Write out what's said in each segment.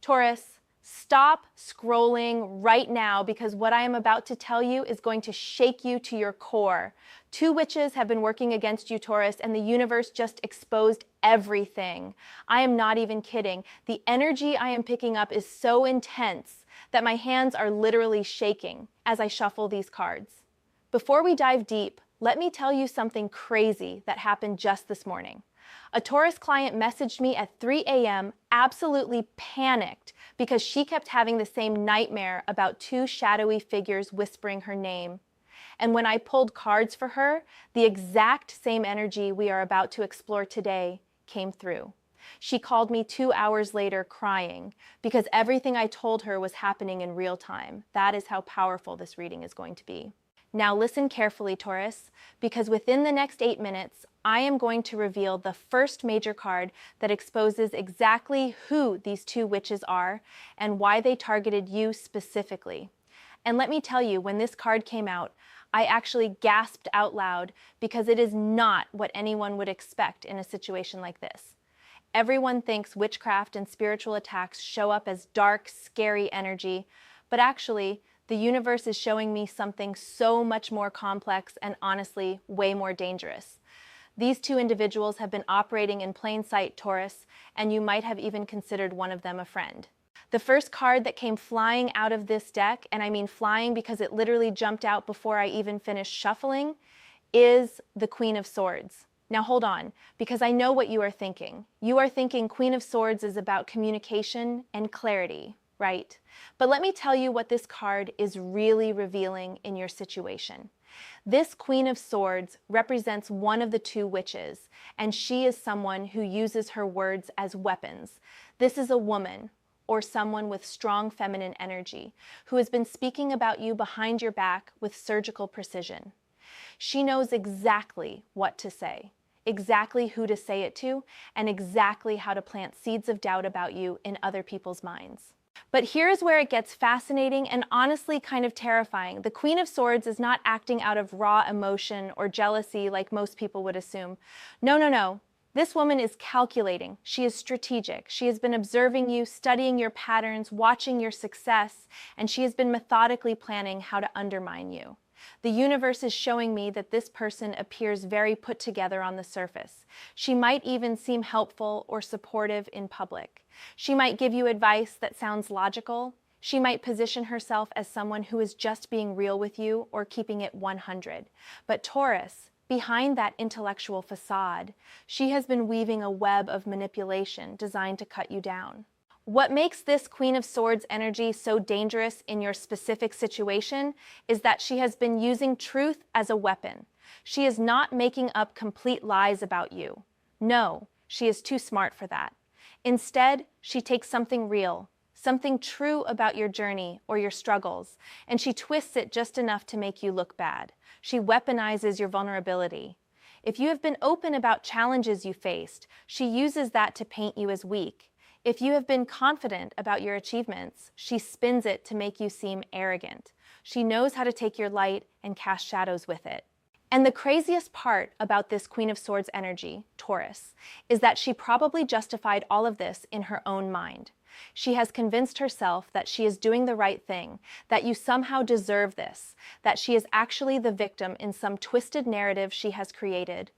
Taurus, stop scrolling right now because what I am about to tell you is going to shake you to your core. Two witches have been working against you, Taurus, and the universe just exposed everything. I am not even kidding. The energy I am picking up is so intense that my hands are literally shaking as I shuffle these cards. Before we dive deep, let me tell you something crazy that happened just this morning. A Taurus client messaged me at 3 a.m. absolutely panicked because she kept having the same nightmare about two shadowy figures whispering her name. And when I pulled cards for her, the exact same energy we are about to explore today came through. She called me 2 hours later crying because everything I told her was happening in real time. That is how powerful this reading is going to be. Now listen carefully, Taurus, because within the next 8 minutes, I am going to reveal the first major card that exposes exactly who these two witches are and why they targeted you specifically. And let me tell you, when this card came out, I actually gasped out loud because it is not what anyone would expect in a situation like this. Everyone thinks witchcraft and spiritual attacks show up as dark, scary energy, but actually, the universe is showing me something so much more complex and honestly, way more dangerous. These two individuals have been operating in plain sight, Taurus, and you might have even considered one of them a friend. The first card that came flying out of this deck, and I mean flying because it literally jumped out before I even finished shuffling, is the Queen of Swords. Now hold on, because I know what you are thinking. You are thinking Queen of Swords is about communication and clarity, right? But let me tell you what this card is really revealing in your situation. This Queen of Swords represents one of the two witches, and she is someone who uses her words as weapons. This is a woman, or someone with strong feminine energy, who has been speaking about you behind your back with surgical precision. She knows exactly what to say, exactly who to say it to, and exactly how to plant seeds of doubt about you in other people's minds. But here's where it gets fascinating and honestly kind of terrifying. The Queen of Swords is not acting out of raw emotion or jealousy like most people would assume. No, no, no. This woman is calculating. She is strategic. She has been observing you, studying your patterns, watching your success, and she has been methodically planning how to undermine you. The universe is showing me that this person appears very put together on the surface. She might even seem helpful or supportive in public. She might give you advice that sounds logical. She might position herself as someone who is just being real with you or keeping it 100. But Taurus, behind that intellectual facade, she has been weaving a web of manipulation designed to cut you down. What makes this Queen of Swords energy so dangerous in your specific situation is that she has been using truth as a weapon. She is not making up complete lies about you. No, she is too smart for that. Instead, she takes something real, something true about your journey or your struggles, and she twists it just enough to make you look bad. She weaponizes your vulnerability. If you have been open about challenges you faced, she uses that to paint you as weak. If you have been confident about your achievements, she spins it to make you seem arrogant. She knows how to take your light and cast shadows with it. And the craziest part about this Queen of Swords energy, Taurus, is that she probably justified all of this in her own mind. She has convinced herself that she is doing the right thing, that you somehow deserve this, that she is actually the victim in some twisted narrative she has created.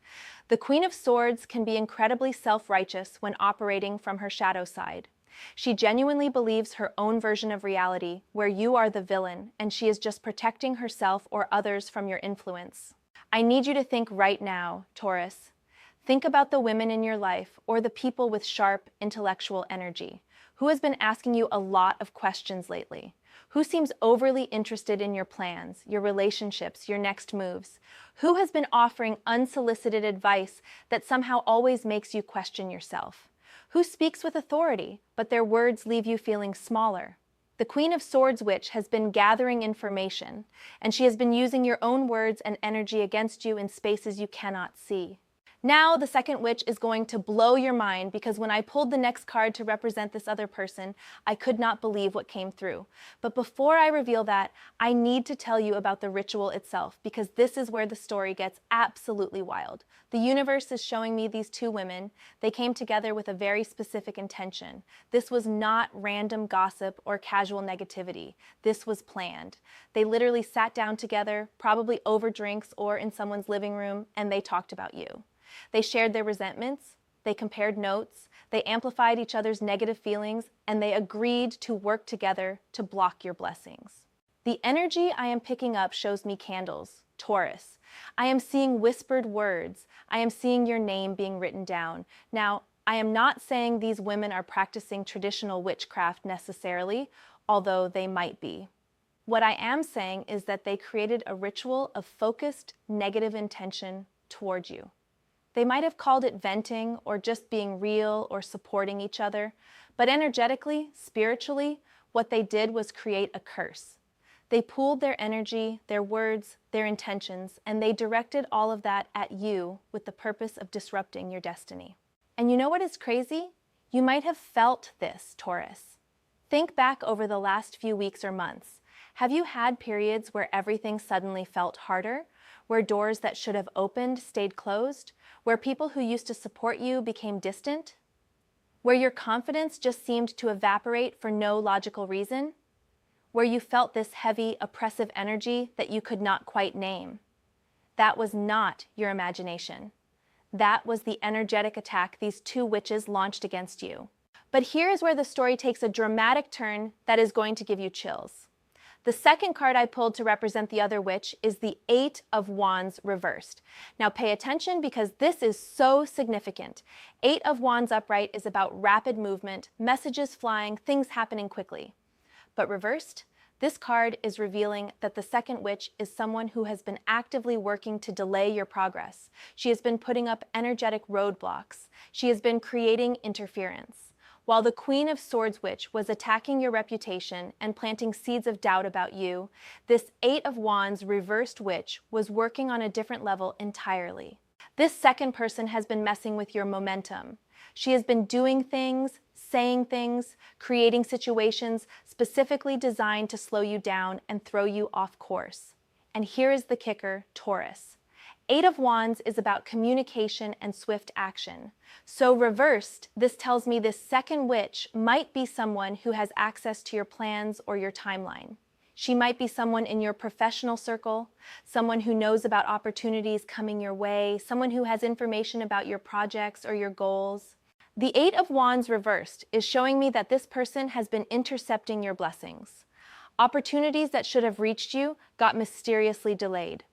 The Queen of Swords can be incredibly self-righteous when operating from her shadow side. She genuinely believes her own version of reality, where you are the villain, and she is just protecting herself or others from your influence. I need you to think right now, Taurus. Think about the women in your life or the people with sharp intellectual energy. Who has been asking you a lot of questions lately? Who seems overly interested in your plans, your relationships, your next moves? Who has been offering unsolicited advice that somehow always makes you question yourself? Who speaks with authority, but their words leave you feeling smaller? The Queen of Swords witch has been gathering information, and she has been using your own words and energy against you in spaces you cannot see. Now, the second witch is going to blow your mind because when I pulled the next card to represent this other person, I could not believe what came through. But before I reveal that, I need to tell you about the ritual itself because this is where the story gets absolutely wild. The universe is showing me these two women. They came together with a very specific intention. This was not random gossip or casual negativity. This was planned. They literally sat down together, probably over drinks or in someone's living room, and they talked about you. They shared their resentments, they compared notes, they amplified each other's negative feelings, and they agreed to work together to block your blessings. The energy I am picking up shows me candles, Taurus. I am seeing whispered words. I am seeing your name being written down. Now, I am not saying these women are practicing traditional witchcraft necessarily, although they might be. What I am saying is that they created a ritual of focused negative intention toward you. They might have called it venting or just being real or supporting each other, but energetically, spiritually, what they did was create a curse. They pooled their energy, their words, their intentions, and they directed all of that at you with the purpose of disrupting your destiny. And you know what is crazy? You might have felt this, Taurus. Think back over the last few weeks or months. Have you had periods where everything suddenly felt harder? Where doors that should have opened stayed closed? Where people who used to support you became distant? Where your confidence just seemed to evaporate for no logical reason? Where you felt this heavy, oppressive energy that you could not quite name? That was not your imagination. That was the energetic attack these two witches launched against you. But here's where the story takes a dramatic turn that is going to give you chills. The second card I pulled to represent the other witch is the Eight of Wands reversed. Now pay attention because this is so significant. Eight of Wands upright is about rapid movement, messages flying, things happening quickly. But reversed, this card is revealing that the second witch is someone who has been actively working to delay your progress. She has been putting up energetic roadblocks. She has been creating interference. While the Queen of Swords witch was attacking your reputation and planting seeds of doubt about you, this Eight of Wands reversed witch was working on a different level entirely. This second person has been messing with your momentum. She has been doing things, saying things, creating situations specifically designed to slow you down and throw you off course. And here is the kicker, Taurus. Eight of Wands is about communication and swift action. So reversed, this tells me this second witch might be someone who has access to your plans or your timeline. She might be someone in your professional circle, someone who knows about opportunities coming your way, someone who has information about your projects or your goals. The Eight of Wands reversed is showing me that this person has been intercepting your blessings. Opportunities that should have reached you got mysteriously delayed.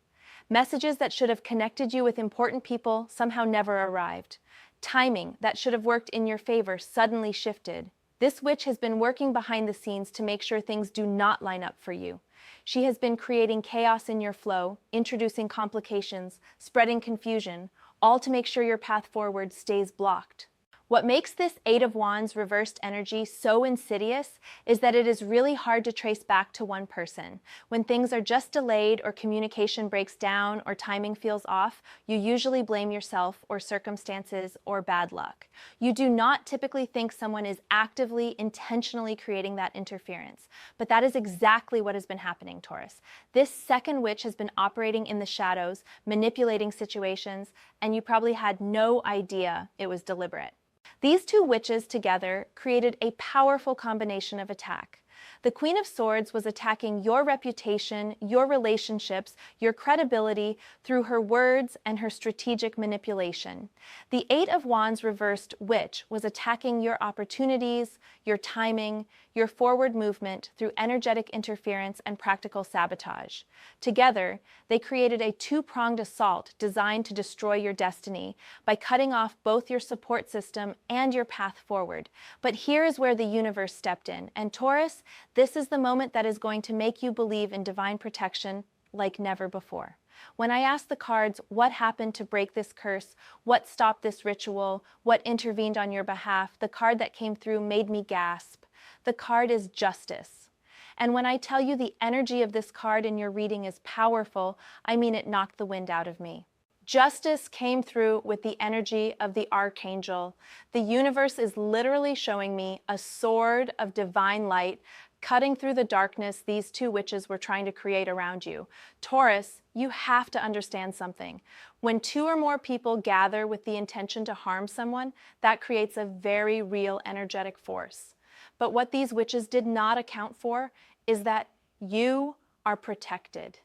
Messages that should have connected you with important people somehow never arrived. Timing that should have worked in your favor suddenly shifted. This witch has been working behind the scenes to make sure things do not line up for you. She has been creating chaos in your flow, introducing complications, spreading confusion, all to make sure your path forward stays blocked. What makes this Eight of Wands reversed energy so insidious is that it is really hard to trace back to one person. When things are just delayed or communication breaks down or timing feels off, you usually blame yourself or circumstances or bad luck. You do not typically think someone is actively, intentionally creating that interference. But that is exactly what has been happening, Taurus. This second witch has been operating in the shadows, manipulating situations, and you probably had no idea it was deliberate. These two witches together created a powerful combination of attack. The Queen of Swords was attacking your reputation, your relationships, your credibility through her words and her strategic manipulation. The Eight of Wands reversed witch was attacking your opportunities, your timing, your forward movement through energetic interference and practical sabotage. Together, they created a two-pronged assault designed to destroy your destiny by cutting off both your support system and your path forward. But here is where the universe stepped in. And Taurus, this is the moment that is going to make you believe in divine protection like never before. When I asked the cards what happened to break this curse, what stopped this ritual, what intervened on your behalf, the card that came through made me gasp. The card is justice. And when I tell you the energy of this card in your reading is powerful, I mean it knocked the wind out of me. Justice came through with the energy of the Archangel. The universe is literally showing me a sword of divine light cutting through the darkness these two witches were trying to create around you. Taurus, you have to understand something. When two or more people gather with the intention to harm someone, that creates a very real energetic force. But what these witches did not account for is that you are protected.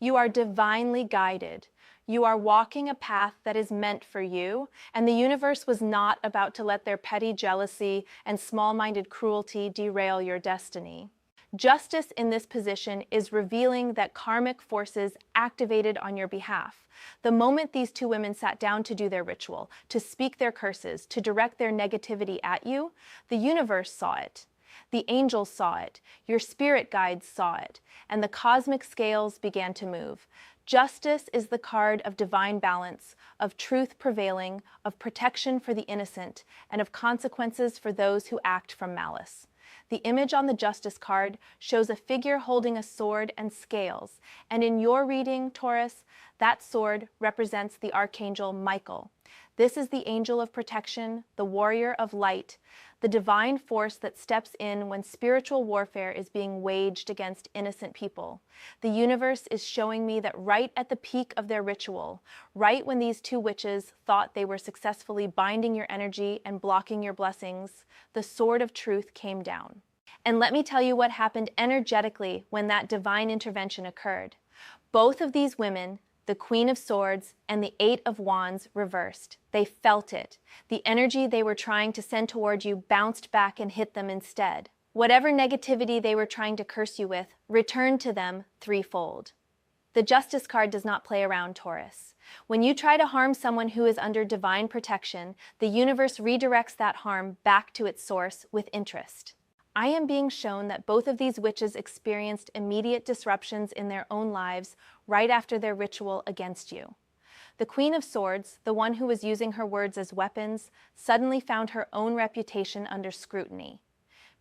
You are divinely guided. You are walking a path that is meant for you, and the universe was not about to let their petty jealousy and small-minded cruelty derail your destiny. Justice in this position is revealing that karmic forces activated on your behalf. The moment these two women sat down to do their ritual, to speak their curses, to direct their negativity at you, the universe saw it. The angels saw it, your spirit guides saw it, and the cosmic scales began to move. Justice is the card of divine balance, of truth prevailing, of protection for the innocent, and of consequences for those who act from malice. The image on the Justice card shows a figure holding a sword and scales, and in your reading, Taurus, that sword represents the Archangel Michael. This is the angel of protection, the warrior of light, the divine force that steps in when spiritual warfare is being waged against innocent people. The universe is showing me that right at the peak of their ritual, right when these two witches thought they were successfully binding your energy and blocking your blessings, the sword of truth came down. And let me tell you what happened energetically when that divine intervention occurred. Both of these women, the Queen of Swords and the Eight of Wands, reversed. They felt it. The energy they were trying to send toward you bounced back and hit them instead. Whatever negativity they were trying to curse you with returned to them threefold. The Justice card does not play around, Taurus. When you try to harm someone who is under divine protection, the universe redirects that harm back to its source with interest. I am being shown that both of these witches experienced immediate disruptions in their own lives right after their ritual against you. The Queen of Swords, the one who was using her words as weapons, suddenly found her own reputation under scrutiny.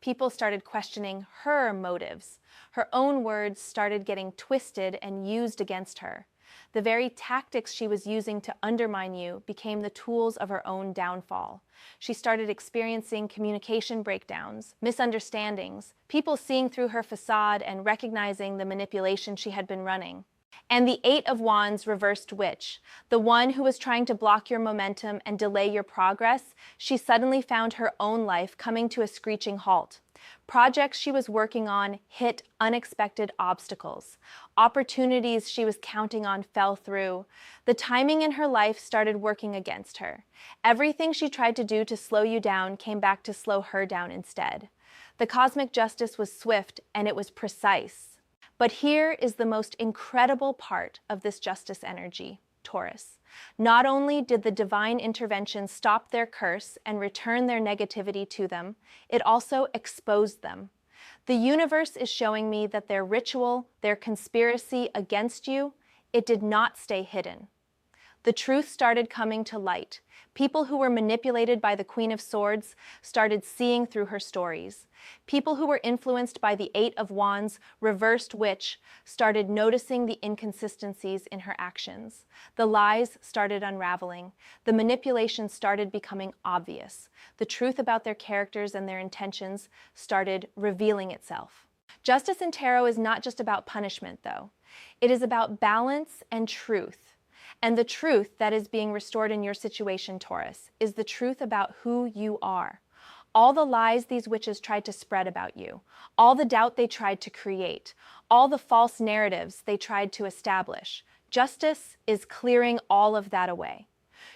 People started questioning her motives. Her own words started getting twisted and used against her. The very tactics she was using to undermine you became the tools of her own downfall. She started experiencing communication breakdowns, misunderstandings, people seeing through her facade and recognizing the manipulation she had been running. And the Eight of Wands reversed witch, the one who was trying to block your momentum and delay your progress, she suddenly found her own life coming to a screeching halt. Projects she was working on hit unexpected obstacles. Opportunities she was counting on fell through. The timing in her life started working against her. Everything she tried to do to slow you down came back to slow her down instead. The cosmic justice was swift and it was precise. But here is the most incredible part of this justice energy, Taurus. Not only did the divine intervention stop their curse and return their negativity to them, it also exposed them. The universe is showing me that their ritual, their conspiracy against you, it did not stay hidden. The truth started coming to light. People who were manipulated by the Queen of Swords started seeing through her stories. People who were influenced by the Eight of Wands, reversed witch, started noticing the inconsistencies in her actions. The lies started unraveling. The manipulation started becoming obvious. The truth about their characters and their intentions started revealing itself. Justice in tarot is not just about punishment, though. It is about balance and truth. And the truth that is being restored in your situation, Taurus, is the truth about who you are. All the lies these witches tried to spread about you, all the doubt they tried to create, all the false narratives they tried to establish, justice is clearing all of that away.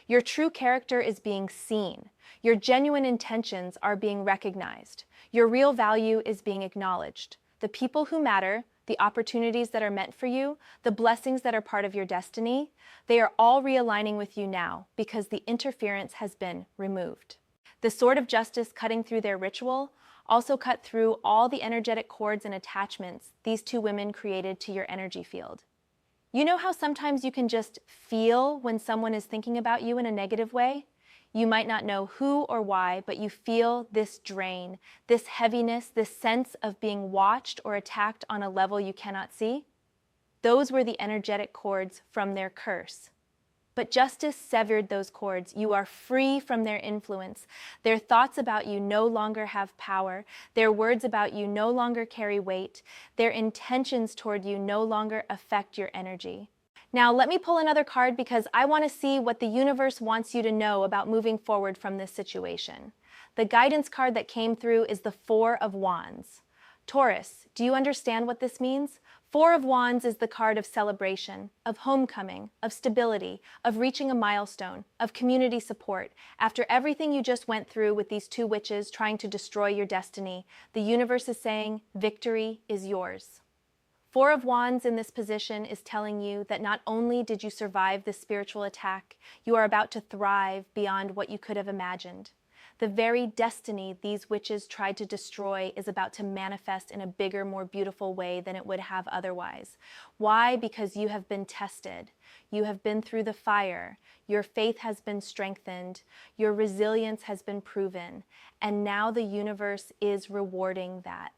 Your true character is being seen. Your genuine intentions are being recognized. Your real value is being acknowledged. The people who matter, the opportunities that are meant for you, the blessings that are part of your destiny, they are all realigning with you now because the interference has been removed. The sword of justice cutting through their ritual also cut through all the energetic cords and attachments these two women created to your energy field. You know how sometimes you can just feel when someone is thinking about you in a negative way? You might not know who or why, but you feel this drain, this heaviness, this sense of being watched or attacked on a level you cannot see. Those were the energetic cords from their curse. But justice severed those cords. You are free from their influence. Their thoughts about you no longer have power. Their words about you no longer carry weight. Their intentions toward you no longer affect your energy. Now, let me pull another card because I want to see what the universe wants you to know about moving forward from this situation. The guidance card that came through is the Four of Wands. Taurus, do you understand what this means? Four of Wands is the card of celebration, of homecoming, of stability, of reaching a milestone, of community support. After everything you just went through with these two witches trying to destroy your destiny, the universe is saying victory is yours. Four of Wands in this position is telling you that not only did you survive this spiritual attack, you are about to thrive beyond what you could have imagined. The very destiny these witches tried to destroy is about to manifest in a bigger, more beautiful way than it would have otherwise. Why? Because you have been tested. You have been through the fire. Your faith has been strengthened. Your resilience has been proven. And now the universe is rewarding that.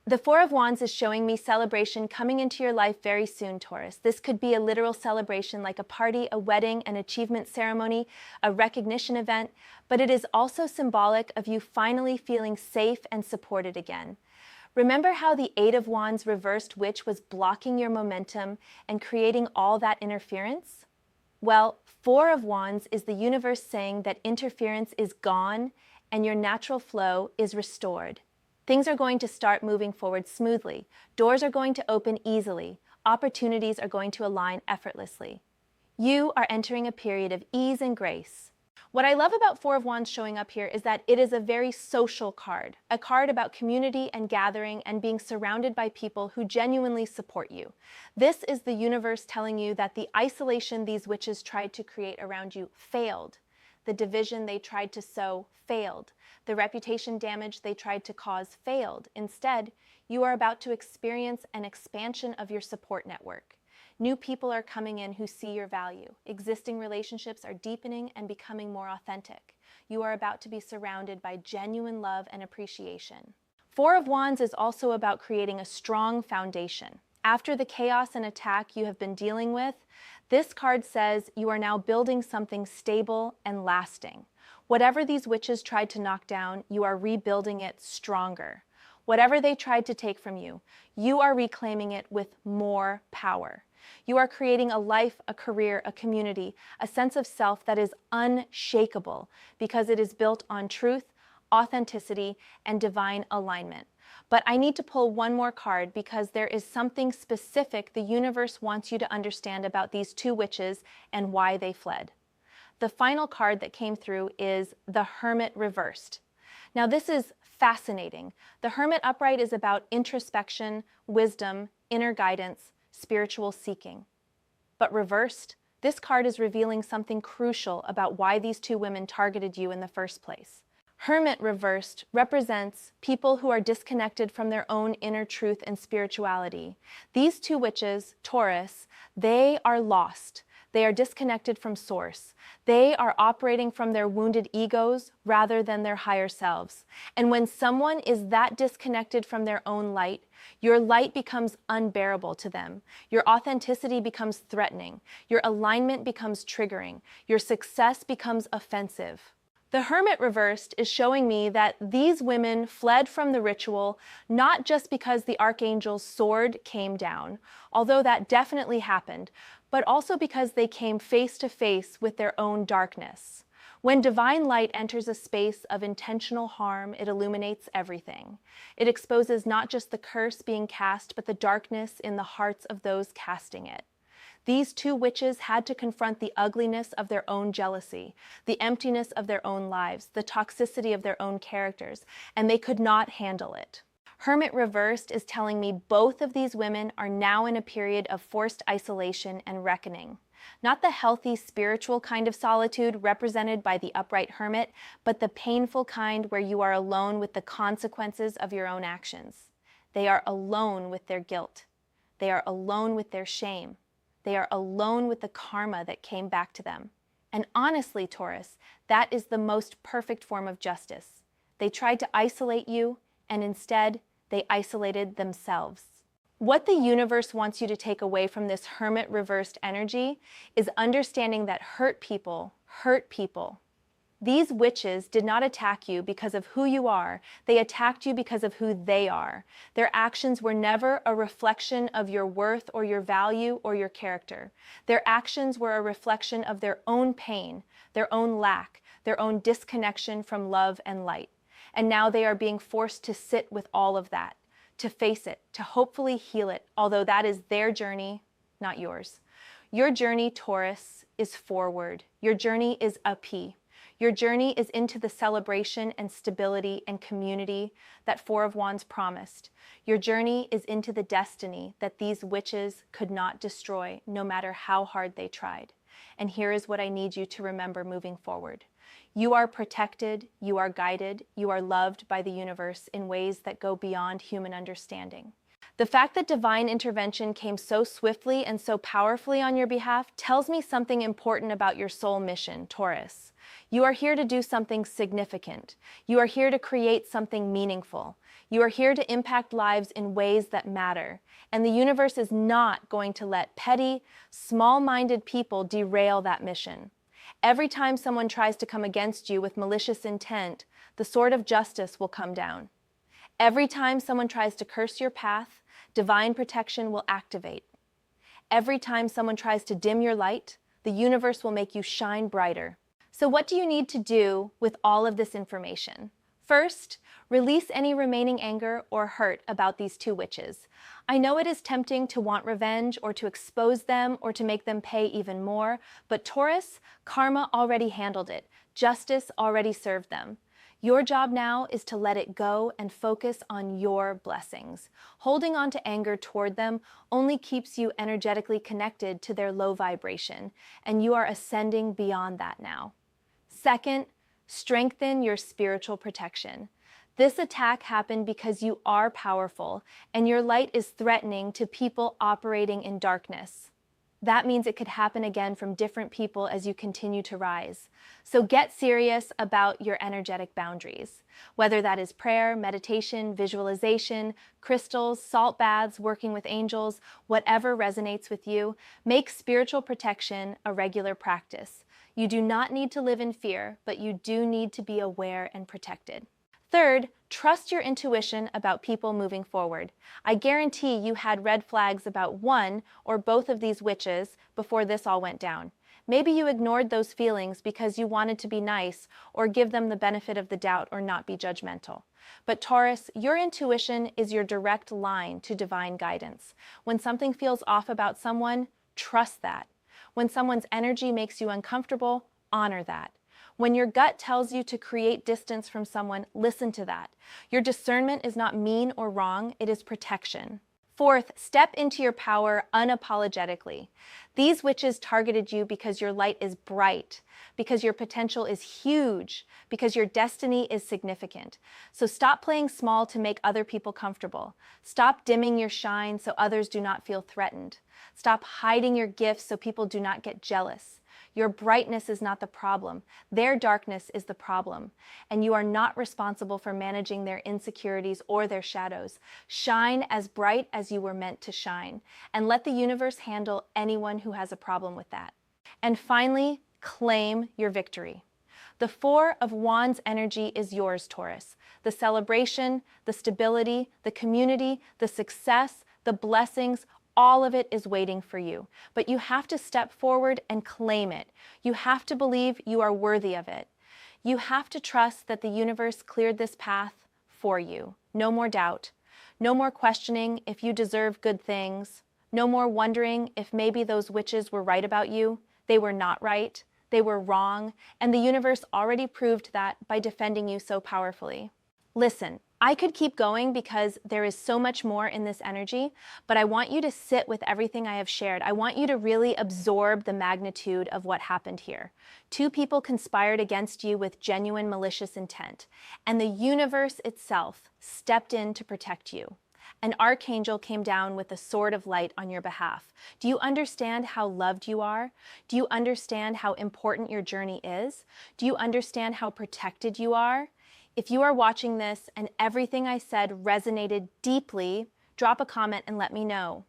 The Four of Wands is showing me celebration coming into your life very soon, Taurus. This could be a literal celebration like a party, a wedding, an achievement ceremony, a recognition event, but it is also symbolic of you finally feeling safe and supported again. Remember how the Eight of Wands reversed witch was blocking your momentum and creating all that interference? Well, Four of Wands is the universe saying that interference is gone and your natural flow is restored. Things are going to start moving forward smoothly. Doors are going to open easily. Opportunities are going to align effortlessly. You are entering a period of ease and grace. What I love about Four of Wands showing up here is that it is a very social card, a card about community and gathering and being surrounded by people who genuinely support you. This is the universe telling you that the isolation these witches tried to create around you failed. The division they tried to sow failed. The reputation damage they tried to cause failed. Instead, you are about to experience an expansion of your support network. New people are coming in who see your value. Existing relationships are deepening and becoming more authentic. You are about to be surrounded by genuine love and appreciation. Four of Wands is also about creating a strong foundation. After the chaos and attack you have been dealing with, this card says you are now building something stable and lasting. Whatever these witches tried to knock down, you are rebuilding it stronger. Whatever they tried to take from you, you are reclaiming it with more power. You are creating a life, a career, a community, a sense of self that is unshakable because it is built on truth, authenticity, and divine alignment. But I need to pull one more card because there is something specific the universe wants you to understand about these two witches and why they fled. The final card that came through is the Hermit reversed. Now this is fascinating. The Hermit upright is about introspection, wisdom, inner guidance, spiritual seeking. But reversed, this card is revealing something crucial about why these two women targeted you in the first place. Hermit reversed represents people who are disconnected from their own inner truth and spirituality. These two witches, Taurus, they are lost. They are disconnected from source. They are operating from their wounded egos rather than their higher selves. And when someone is that disconnected from their own light, your light becomes unbearable to them. Your authenticity becomes threatening. Your alignment becomes triggering. Your success becomes offensive. The Hermit reversed is showing me that these women fled from the ritual not just because the Archangel's sword came down, although that definitely happened, but also because they came face to face with their own darkness. When divine light enters a space of intentional harm, it illuminates everything. It exposes not just the curse being cast, but the darkness in the hearts of those casting it. These two witches had to confront the ugliness of their own jealousy, the emptiness of their own lives, the toxicity of their own characters, and they could not handle it. Hermit reversed is telling me both of these women are now in a period of forced isolation and reckoning. Not the healthy spiritual kind of solitude represented by the upright hermit, but the painful kind where you are alone with the consequences of your own actions. They are alone with their guilt. They are alone with their shame. They are alone with the karma that came back to them. And honestly, Taurus, that is the most perfect form of justice. They tried to isolate you, and instead, they isolated themselves. What the universe wants you to take away from this hermit reversed energy is understanding that hurt people hurt people. These witches did not attack you because of who you are. They attacked you because of who they are. Their actions were never a reflection of your worth or your value or your character. Their actions were a reflection of their own pain, their own lack, their own disconnection from love and light. And now they are being forced to sit with all of that, to face it, to hopefully heal it, although that is their journey, not yours. Your journey, Taurus, is forward. Your journey is up. Your journey is into the celebration and stability and community that Four of Wands promised. Your journey is into the destiny that these witches could not destroy, no matter how hard they tried. And here is what I need you to remember moving forward. You are protected, you are guided, you are loved by the universe in ways that go beyond human understanding. The fact that divine intervention came so swiftly and so powerfully on your behalf tells me something important about your soul mission, Taurus. You are here to do something significant. You are here to create something meaningful. You are here to impact lives in ways that matter. And the universe is not going to let petty, small-minded people derail that mission. Every time someone tries to come against you with malicious intent, the sword of justice will come down. Every time someone tries to curse your path, divine protection will activate. Every time someone tries to dim your light, the universe will make you shine brighter. So what do you need to do with all of this information? First, release any remaining anger or hurt about these two witches. I know it is tempting to want revenge or to expose them or to make them pay even more, but Taurus, karma already handled it. Justice already served them. Your job now is to let it go and focus on your blessings. Holding on to anger toward them only keeps you energetically connected to their low vibration, and you are ascending beyond that now. Second, strengthen your spiritual protection. This attack happened because you are powerful, and your light is threatening to people operating in darkness. That means it could happen again from different people as you continue to rise. So get serious about your energetic boundaries. Whether that is prayer, meditation, visualization, crystals, salt baths, working with angels, whatever resonates with you, make spiritual protection a regular practice. You do not need to live in fear, but you do need to be aware and protected. Third, trust your intuition about people moving forward. I guarantee you had red flags about one or both of these witches before this all went down. Maybe you ignored those feelings because you wanted to be nice or give them the benefit of the doubt or not be judgmental. But Taurus, your intuition is your direct line to divine guidance. When something feels off about someone, trust that. When someone's energy makes you uncomfortable, honor that. When your gut tells you to create distance from someone, listen to that. Your discernment is not mean or wrong, it is protection. Fourth, step into your power unapologetically. These witches targeted you because your light is bright, because your potential is huge, because your destiny is significant. So stop playing small to make other people comfortable. Stop dimming your shine so others do not feel threatened. Stop hiding your gifts so people do not get jealous. Your brightness is not the problem. Their darkness is the problem. And you are not responsible for managing their insecurities or their shadows. Shine as bright as you were meant to shine. And let the universe handle anyone who has a problem with that. And finally, claim your victory. The Four of Wands energy is yours, Taurus. The celebration, the stability, the community, the success, the blessings, all of it is waiting for you, but you have to step forward and claim it. You have to believe you are worthy of it. You have to trust that the universe cleared this path for you. No more doubt. No more questioning if you deserve good things. No more wondering if maybe those witches were right about you. They were not right. They were wrong, and the universe already proved that by defending you so powerfully. Listen, I could keep going because there is so much more in this energy, but I want you to sit with everything I have shared. I want you to really absorb the magnitude of what happened here. Two people conspired against you with genuine malicious intent, and the universe itself stepped in to protect you. An archangel came down with a sword of light on your behalf. Do you understand how loved you are? Do you understand how important your journey is? Do you understand how protected you are? If you are watching this and everything I said resonated deeply, Drop a comment and let me know.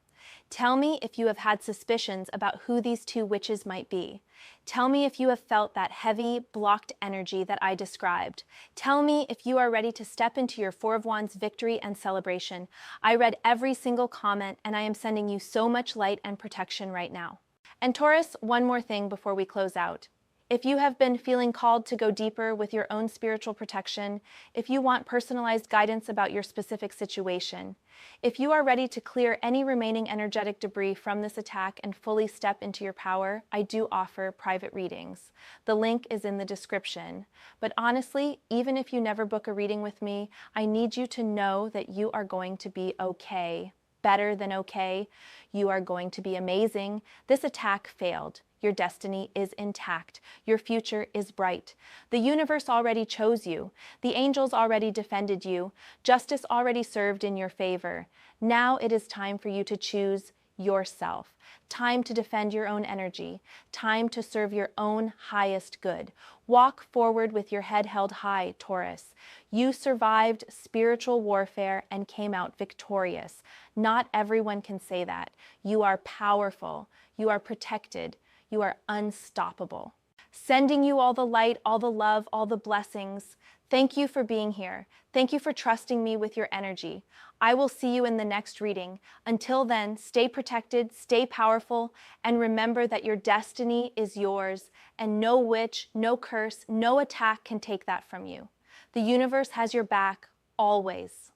Tell me if you have had suspicions about who these two witches might be. Tell me if you have felt that heavy, blocked energy that I described. Tell me if you are ready to step into your Four of Wands victory and celebration. I read every single comment, and I am sending you so much light and protection right now. And Taurus, one more thing before we close out. If you have been feeling called to go deeper with your own spiritual protection, if you want personalized guidance about your specific situation, if you are ready to clear any remaining energetic debris from this attack and fully step into your power, I do offer private readings. The link is in the description. But honestly, even if you never book a reading with me, I need you to know that you are going to be okay. Better than okay. You are going to be amazing. This attack failed. Your destiny is intact. Your future is bright. The universe already chose you. The angels already defended you. Justice already served in your favor. Now it is time for you to choose yourself. Time to defend your own energy. Time to serve your own highest good. Walk forward with your head held high, Taurus. You survived spiritual warfare and came out victorious. Not everyone can say that. You are powerful. You are protected. You are unstoppable. Sending you all the light, all the love, all the blessings. Thank you for being here. Thank you for trusting me with your energy. I will see you in the next reading. Until then, stay protected, stay powerful, and remember that your destiny is yours, and no witch, no curse, no attack can take that from you. The universe has your back always.